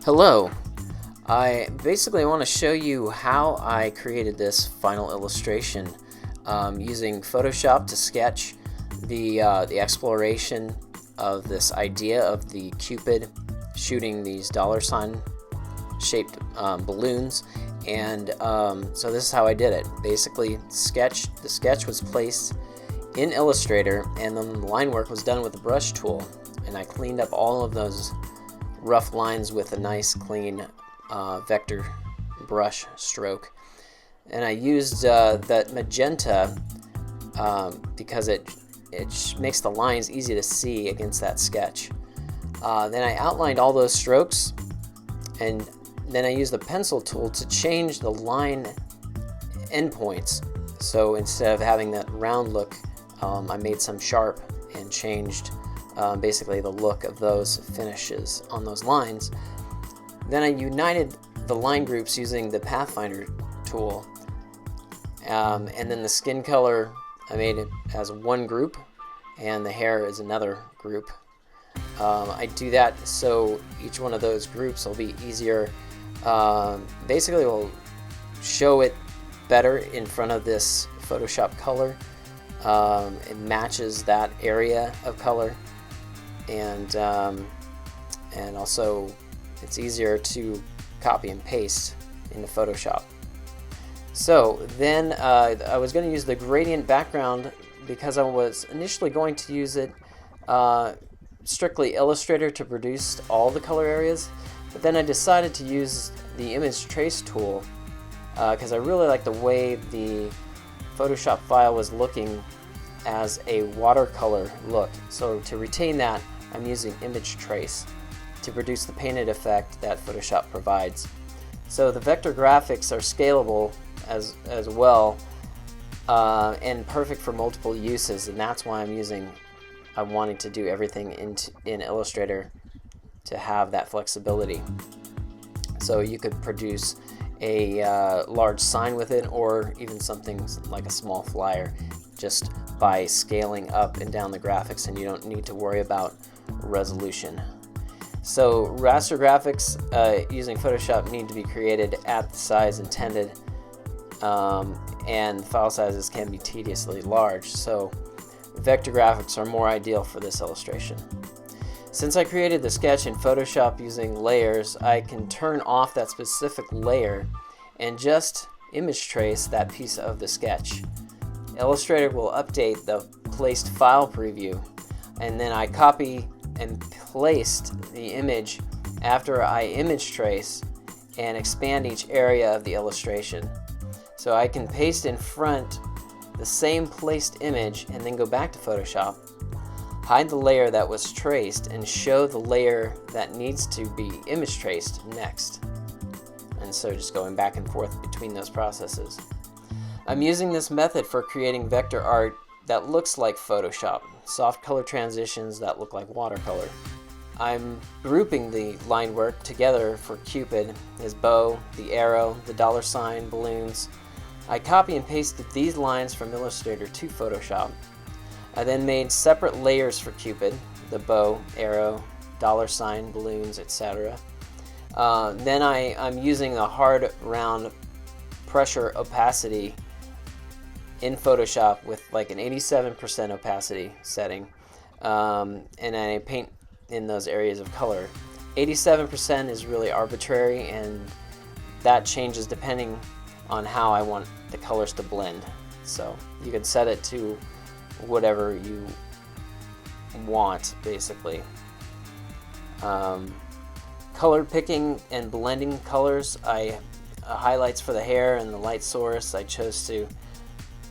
Hello. I basically want to show you how I created this final illustration using Photoshop to sketch the exploration of this idea of the Cupid shooting these dollar sign shaped balloons, and so this is how I did it. Basically, the sketch was placed in Illustrator, and then the line work was done with the brush tool, and I cleaned up all of those rough lines with a nice clean vector brush stroke. And I used that magenta because it makes the lines easy to see against that sketch. Then I outlined all those strokes, and then I used the pencil tool to change the line endpoints. So instead of having that round look, I made some sharp and changed basically the look of those finishes on those lines. Then I united the line groups using the Pathfinder tool, and then the skin color I made it as one group, and the hair is another group. I do that so each one of those groups will be easier. Basically, will show it better in front of this Photoshop color. It matches that area of color, and also it's easier to copy and paste into Photoshop. So then I was going to use the gradient background because I was initially going to use it strictly Illustrator to produce all the color areas, but then I decided to use the image trace tool because I really like the way the Photoshop file was looking as a watercolor look. So to retain that, I'm using image trace to produce the painted effect that Photoshop provides. So the vector graphics are scalable as well, and perfect for multiple uses, and that's why I'm wanting to do everything in Illustrator to have that flexibility. So you could produce a large sign with it, or even something like a small flyer, just by scaling up and down the graphics, and you don't need to worry about resolution. So raster graphics using Photoshop need to be created at the size intended, and file sizes can be tediously large, so vector graphics are more ideal for this illustration. Since I created the sketch in Photoshop using layers, I can turn off that specific layer and just image trace that piece of the sketch. Illustrator will update the placed file preview, and then I copy and placed the image after I image trace and expand each area of the illustration. So I can paste in front the same placed image and then go back to Photoshop, hide the layer that was traced, and show the layer that needs to be image traced next. And so just going back and forth between those processes. I'm using this method for creating vector art that looks like Photoshop, soft color transitions that look like watercolor. I'm grouping the line work together for Cupid, his bow, the arrow, the dollar sign, balloons. I copy and pasted these lines from Illustrator to Photoshop. I then made separate layers for Cupid, the bow, arrow, dollar sign, balloons, etc. Then I'm using a hard round pressure opacity in Photoshop with like an 87% opacity setting, and I paint in those areas of color. 87% is really arbitrary, and that changes depending on how I want the colors to blend. So you can set it to whatever you want, basically. Color picking and blending colors, highlights for the hair and the light source, I chose to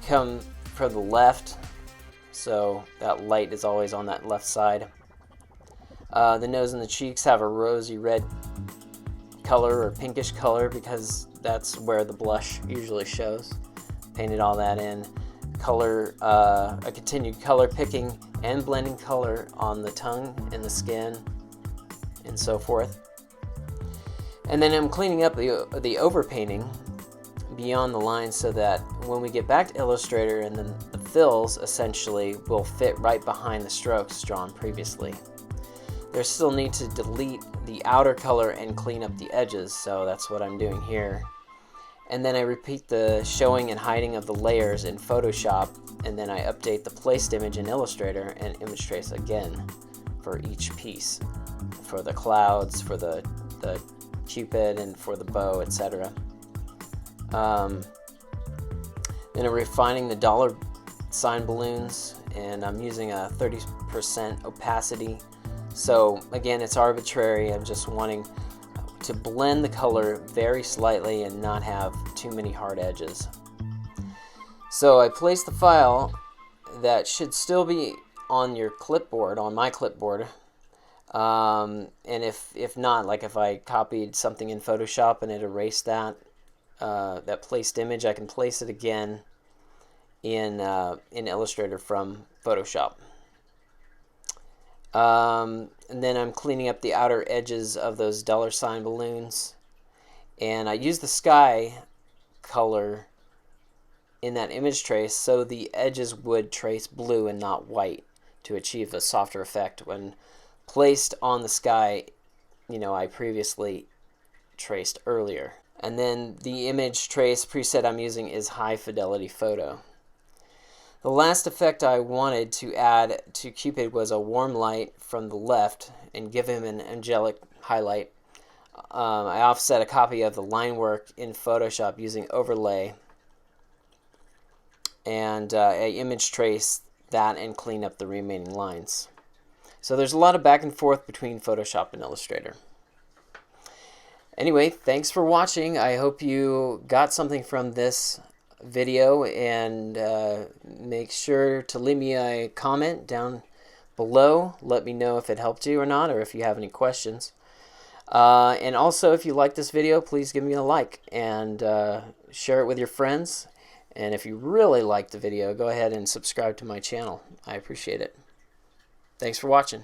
come from the left, so that light is always on that left side. The nose and the cheeks have a rosy red color or pinkish color because that's where the blush usually shows. Painted all that in. Color, a continued color picking and blending color on the tongue and the skin and so forth. And then I'm cleaning up the overpainting beyond the lines so that when we get back to Illustrator, and then the fills essentially will fit right behind the strokes drawn previously. There's still need to delete the outer color and clean up the edges, so that's what I'm doing here. And then I repeat the showing and hiding of the layers in Photoshop, and then I update the placed image in Illustrator and image trace again for each piece, for the clouds, for the Cupid, and for the bow, etc. Then I'm refining the dollar sign balloons, and I'm using a 30% opacity. So again, it's arbitrary. I'm just wanting to blend the color very slightly and not have too many hard edges. So I place the file that should still be on your clipboard, on my clipboard. And if not, like if I copied something in Photoshop and it erased that placed image, I can place it again in Illustrator from Photoshop. And then I'm cleaning up the outer edges of those dollar sign balloons, and I use the sky color in that image trace so the edges would trace blue and not white to achieve a softer effect when placed on the sky, I previously traced earlier. And then the image trace preset I'm using is High Fidelity Photo. The last effect I wanted to add to Cupid was a warm light from the left and give him an angelic highlight. I offset a copy of the line work in Photoshop using overlay, and I image trace that and clean up the remaining lines. So there's a lot of back and forth between Photoshop and Illustrator. Anyway, thanks for watching. I hope you got something from this video, and make sure to leave me a comment down below. Let me know if it helped you or not, or if you have any questions. And also, if you like this video, please give me a like and share it with your friends. And if you really like the video, go ahead and subscribe to my channel. I appreciate it. Thanks for watching.